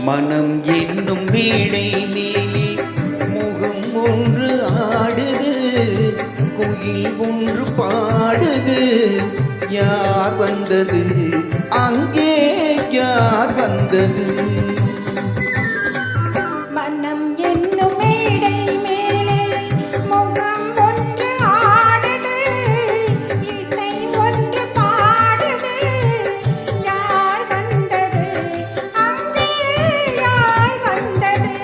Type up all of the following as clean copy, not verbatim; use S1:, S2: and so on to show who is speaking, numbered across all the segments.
S1: மனம் என்னும் மேடை மேலே முகம் ஒன்று ஆடுது, குயில் ஒன்று பாடுது. யார் வந்தது அங்கே, யார் வந்தது?
S2: மனம் என்னும் மேடை மேலே முகம் ஒன்று ஆடுது, இசை ஒன்று பாடுது. யார் வந்தது அங்கே, யார் வந்தது?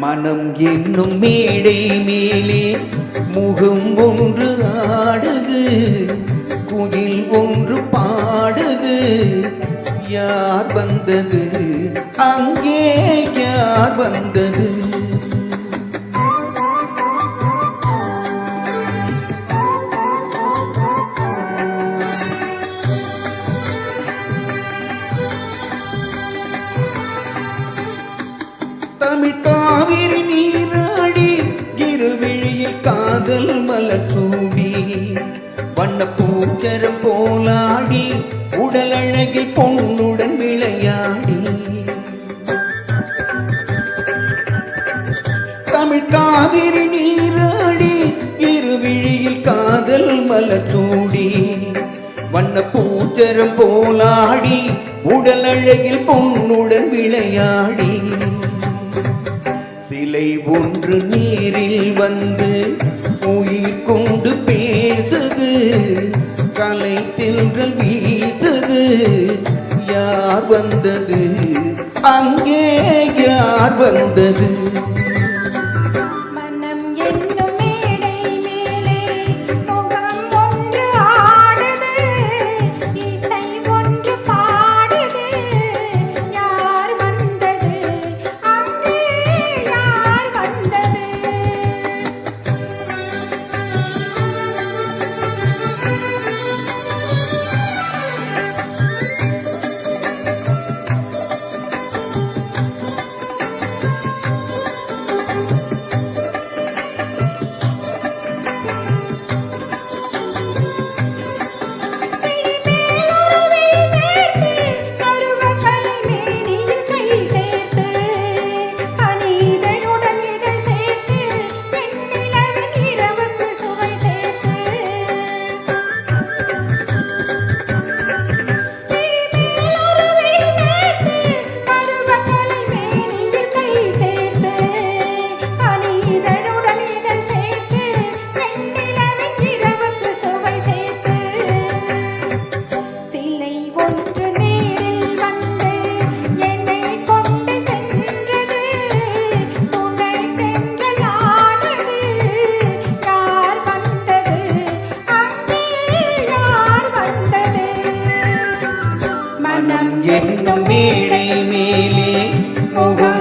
S1: மனம் என்னும் மேடை மேலே முகம் ஒன்று ஆடுது, குயில் ஒன்று பாடுது. யார் வந்தது அங்கே, யார் வந்தது? தமிழ் காவிரி நீராடி, இருவிழியில் காதல் மலர் சூடி, வண்ண பூச்சரம் போலாடி, உடல் அழகில் பொன்னுடன் விளையாடி. தமிழ் காவிரி நீராடி, இருவிழியில் காதல் மலர் சூடி, வண்ண பூச்சரம் போலாடி, உடல் அழகில் பொன்னுடன் விளையாடி. சிலை ஒன்று நீரில் வந்து உயிர் கொண்டு பேசுது, கலை தென்றல் வீசுது. யார் வந்தது அங்கே, யார் வந்தது?
S2: மனம் என்னும் மேடை மேலே முகம் ஒன்று ஆடுது, இசை ஒன்று பாடுது. யார் வந்தது அங்கே, யார் வந்தது?
S1: மனம் என்னும் மேடை மேலே முகம்